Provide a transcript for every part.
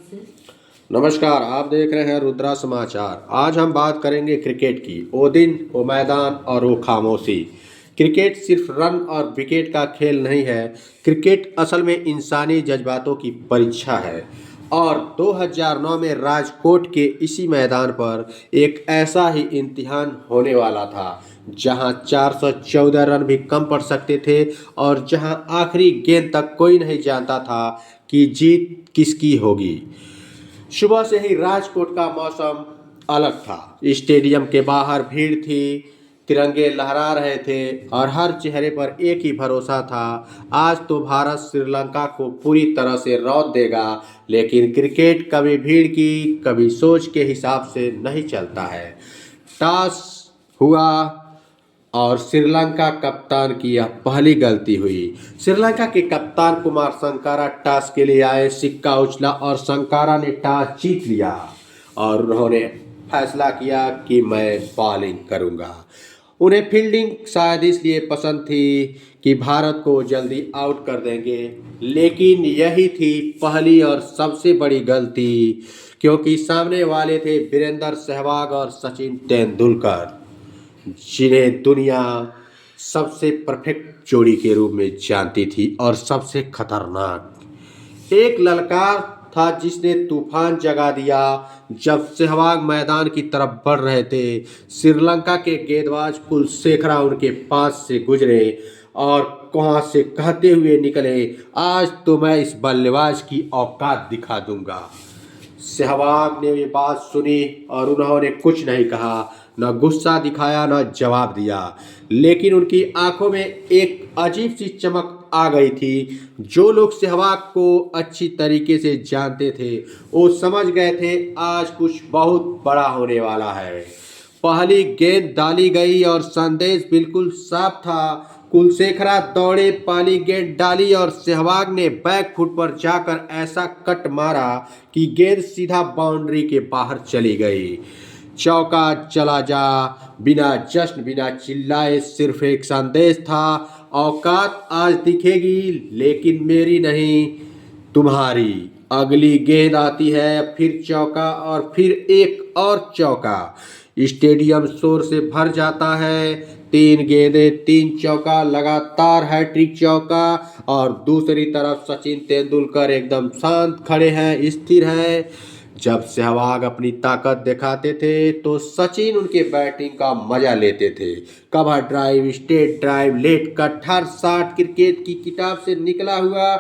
नमस्कार, आप देख रहे हैं रुद्रा समाचार। आज हम बात करेंगे क्रिकेट की। वो दिन, वो मैदान और वो खामोशी। क्रिकेट सिर्फ रन और विकेट का खेल नहीं है। क्रिकेट असल में इंसानी जज्बातों की परीक्षा है। और 2009 में राजकोट के इसी मैदान पर एक ऐसा ही इम्तिहान होने वाला था, जहां 414 रन भी कम पड़ सकते थे और जहां आखिरी गेंद तक कोई नहीं जानता था कि जीत किसकी होगी। सुबह से ही राजकोट का मौसम अलग था। स्टेडियम के बाहर भीड़ थी, तिरंगे लहरा रहे थे और हर चेहरे पर एक ही भरोसा था, आज तो भारत श्रीलंका को पूरी तरह से रौंद देगा। लेकिन क्रिकेट कभी भीड़ की, कभी सोच के हिसाब से नहीं चलता है। टॉस हुआ और श्रीलंका कप्तान की यह पहली गलती हुई। श्रीलंका के कप्तान कुमार संकारा टॉस के लिए आए, सिक्का उछला और संकारा ने टॉस जीत लिया और उन्होंने फैसला किया कि मैं बॉलिंग करूंगा। उन्हें फील्डिंग शायद इसलिए पसंद थी कि भारत को जल्दी आउट कर देंगे, लेकिन यही थी पहली और सबसे बड़ी गलती, क्योंकि सामने वाले थे वीरेंद्र सहवाग और सचिन तेंदुलकर, जिन्हें दुनिया सबसे परफेक्ट जोड़ी के रूप में जानती थी और सबसे खतरनाक। एक ललकार था जिसने तूफान जगा दिया। जब सहवाग मैदान की तरफ बढ़ रहे थे, श्रीलंका के गेंदबाज कुलशेखरा उनके पास से गुजरे और वहां से कहते हुए निकले, आज तो मैं इस बल्लेबाज की औकात दिखा दूंगा। सहवाग ने ये बात सुनी और उन्होंने कुछ नहीं कहा, न गुस्सा दिखाया न जवाब दिया, लेकिन उनकी आंखों में एक अजीब सी चमक आ गई थी। जो लोग सहवाग को अच्छी तरीके से जानते थे वो समझ गए थे आज कुछ बहुत बड़ा होने वाला है। पहली गेंद डाली गई और संदेश बिल्कुल साफ था। कुलशेखरा दौड़े, पहली गेंद डाली और सहवाग ने बैक फुट पर जाकर ऐसा कट मारा कि गेंद सीधा बाउंड्री के बाहर चली गई। चौका चला जा, बिना जश्न बिना चिल्लाए, सिर्फ एक संदेश था, औकात आज दिखेगी लेकिन मेरी नहीं, तुम्हारी। अगली गेंद आती है, फिर चौका और फिर एक और चौका। स्टेडियम शोर से भर जाता है। तीन गेंदें, तीन चौका, लगातार हैट्रिक चौका। और दूसरी तरफ सचिन तेंदुलकर एकदम शांत खड़े हैं, स्थिर हैं। जब सहवाग अपनी ताकत दिखाते थे तो सचिन उनके बैटिंग का मजा लेते थे। Cover drive, straight drive, late cut, हर शॉट क्रिकेट की किताब से निकला हुआ।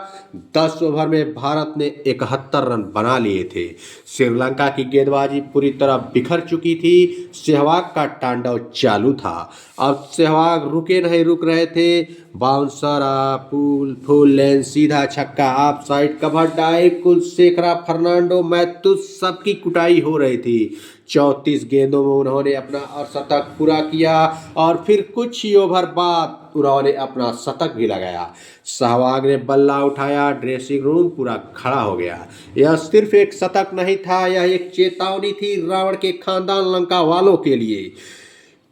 10 ओवर में भारत ने 71 रन बना लिए थे। श्रीलंका की गेंदबाजी पूरी तरह बिखर चुकी थी। सहवाग का तांडव चालू था। अब सहवाग रुक रहे थे। बाउंसर, पुल, फुल लेंथ, सीधा छक्का, off side, cover drive, Kulasekara, Fernando, Mathews, सबकी कुटाई हो रही थी। 34 गेंदों में उन्होंने अपना अर्धशतक पूरा किया और फिर कुछ ही ओवर बाद उन्होंने अपना शतक भी लगाया। सहवाग ने बल्ला उठाया, ड्रेसिंग रूम पूरा खड़ा हो गया। यह सिर्फ एक शतक नहीं था, यह एक चेतावनी थी रावण के खानदान लंका वालों के लिए।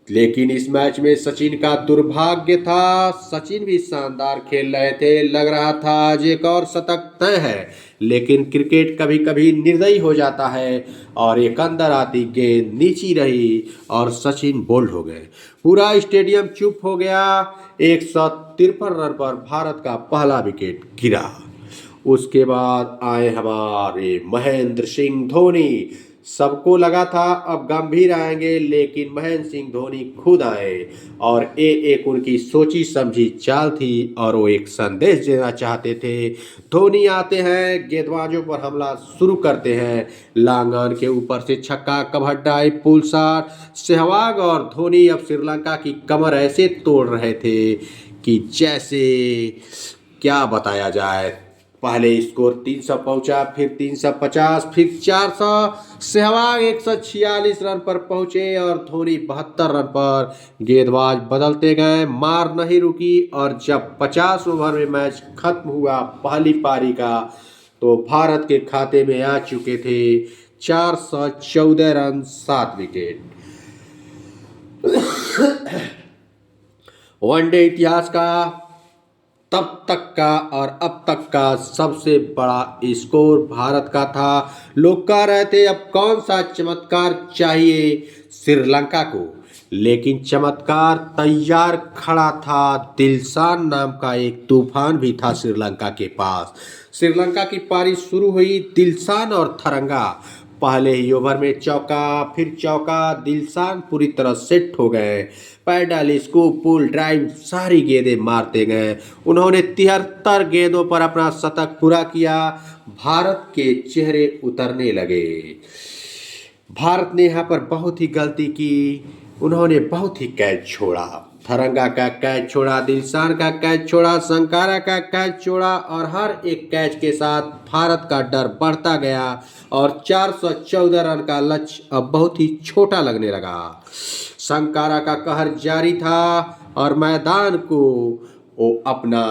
लेकिन इस मैच में सचिन का दुर्भाग्य था। सचिन भी शानदार खेल रहे थे, लग रहा था आज एक और शतक तय है, लेकिन क्रिकेट कभी कभी निर्दयी हो जाता है और एक अंदर आती गेंद नीची रही और सचिन बोल्ड हो गए। पूरा स्टेडियम चुप हो गया। 153 रन पर भारत का पहला विकेट गिरा। उसके बाद आए हमारे महेंद्र सिंह धोनी। सबको लगा था अब गंभीर आएंगे, लेकिन महेंद्र सिंह धोनी खुद आए और ये एक उनकी सोची समझी चाल थी और वो एक संदेश देना चाहते थे। धोनी आते हैं, गेंदबाजों पर हमला शुरू करते हैं, लांगन के ऊपर से छक्का, cover drive, pull shot. Sehwag और धोनी अब श्रीलंका की कमर ऐसे तोड़ रहे थे कि जैसे क्या बताया जाए। पहले स्कोर 300 पहुंचा, फिर 350, फिर 400। सहवाग 146 रन पर पहुंचे और धोनी 72 रन पर। गेंदबाज बदलते गए, मार नहीं रुकी और जब 50 ओवर में मैच खत्म हुआ पहली पारी का, तो भारत के खाते में आ चुके थे 414 रन, 7 विकेट। वनडे इतिहास का तब तक का और अब तक का सबसे बड़ा स्कोर भारत का था। लोग कह रहे थे अब कौन सा चमत्कार चाहिए श्रीलंका को, लेकिन चमत्कार तैयार खड़ा था। दिलशान नाम का एक तूफान भी था श्रीलंका के पास। श्रीलंका की पारी शुरू हुई, दिलशान और थरंगा पहले ही ओवर में चौका फिर चौका। दिलशान पूरी तरह सेट हो गए, पैडल स्कूप पुल ड्राइव सारी गेंदें मारते गए। उन्होंने 73 गेंदों पर अपना शतक पूरा किया। भारत के चेहरे उतरने लगे। भारत ने यहाँ पर बहुत ही गलती की, उन्होंने बहुत ही कैच छोड़ा। थरंगा का कैच छोड़ा, दिलशान का कैच छोड़ा, संकारा का कैच छोड़ा और हर एक कैच के साथ भारत का डर बढ़ता गया और 414 रन का लक्ष्य अब बहुत ही छोटा लगने लगा। संकारा का कहर जारी था और मैदान को वो अपना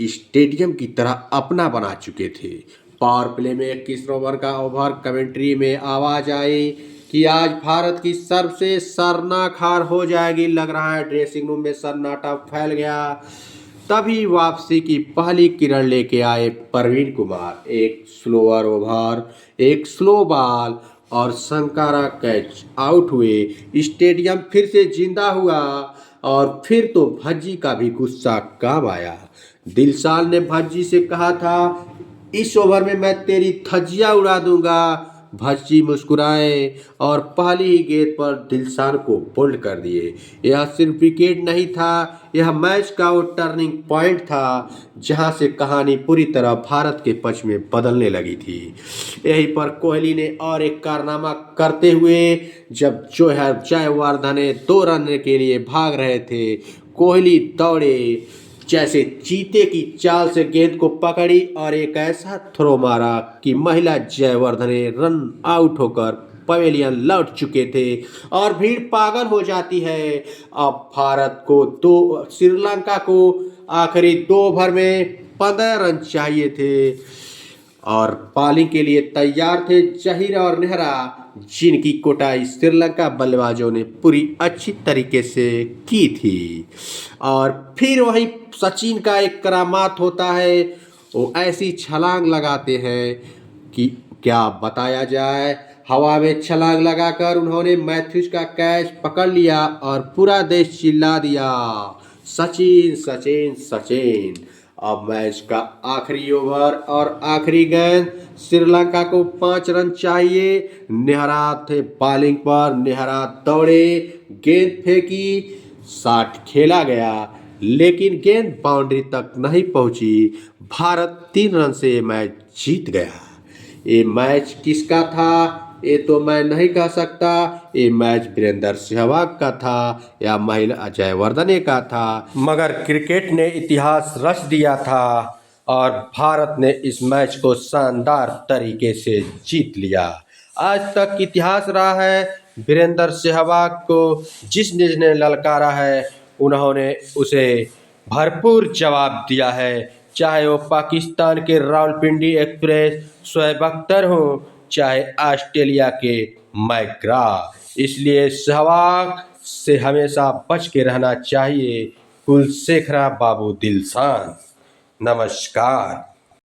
स्टेडियम की तरह अपना बना चुके थे। पावर प्ले में 21 ओवर का ओवर कमेंट्री में आवाज आई कि आज भारत की सबसे शर्मनाक हार हो जाएगी। लग रहा है ड्रेसिंग रूम में सन्नाटा फैल गया। तभी वापसी की पहली किरण लेके आए प्रवीण कुमार। एक स्लोअर ओवर, एक स्लो बॉल और संकारा कैच आउट हुए। स्टेडियम फिर से जिंदा हुआ और फिर तो भज्जी का भी गुस्सा काम आया। दिलशान ने भज्जी से कहा था इस ओवर में मैं तेरी धज्जियां उड़ा दूंगा। भज्जी मुस्कुराए और पहली ही गेंद पर दिलशान को बोल्ड कर दिए। यह सिर्फ विकेट नहीं था, यह मैच का वो टर्निंग पॉइंट था जहां से कहानी पूरी तरह भारत के पक्ष में बदलने लगी थी। यहीं पर कोहली ने और एक कारनामा करते हुए, जब जयवर्धने 2 रन के लिए भाग रहे थे, कोहली दौड़े जैसे चीते की चाल से गेंद को पकड़ी और एक ऐसा थ्रो मारा कि महिला जयवर्धने रन आउट होकर पवेलियन लौट चुके थे और भीड़ पागल हो जाती है। अब भारत को श्रीलंका को आखिरी 2 ओवर में 15 रन चाहिए थे और पाली के लिए तैयार थे जहीर और नेहरा, जिनकी कोटाई श्रीलंका बल्लेबाजों ने पूरी अच्छी तरीके से की थी। और फिर वही सचिन का एक करामात होता है, वो ऐसी छलांग लगाते हैं कि क्या बताया जाए। हवा में छलांग लगाकर उन्होंने मैथ्यूज का कैच पकड़ लिया और पूरा देश चिल्ला दिया सचिन सचिन सचिन। अब मैच का आखिरी ओवर और आखिरी गेंद, श्रीलंका को 5 रन चाहिए। नेहरा थे बॉलिंग पर, नेहरा दौड़े, गेंद फेंकी, शॉट खेला गया लेकिन गेंद बाउंड्री तक नहीं पहुंची। भारत 3 रन से ये मैच जीत गया। ये मैच किसका था ये तो मैं नहीं कह सकता। ये मैच वीरेंद्र सहवाग का था या महिला जयवर्धने का था, मगर क्रिकेट ने इतिहास रच दिया था और भारत ने इस मैच को शानदार तरीके से जीत लिया। आज तक इतिहास रहा है, वीरेंद्र सहवाग को जिसने ललकारा है उन्होंने उसे भरपूर जवाब दिया है, चाहे वो पाकिस्तान के रावलपिंडी एक्सप्रेस शोएब अख्तर हो, चाहे ऑस्ट्रेलिया के मैकग्रा। इसलिए सहवाग से हमेशा बच के रहना चाहिए। कुलशेखरा बाबू दिलशान। नमस्कार।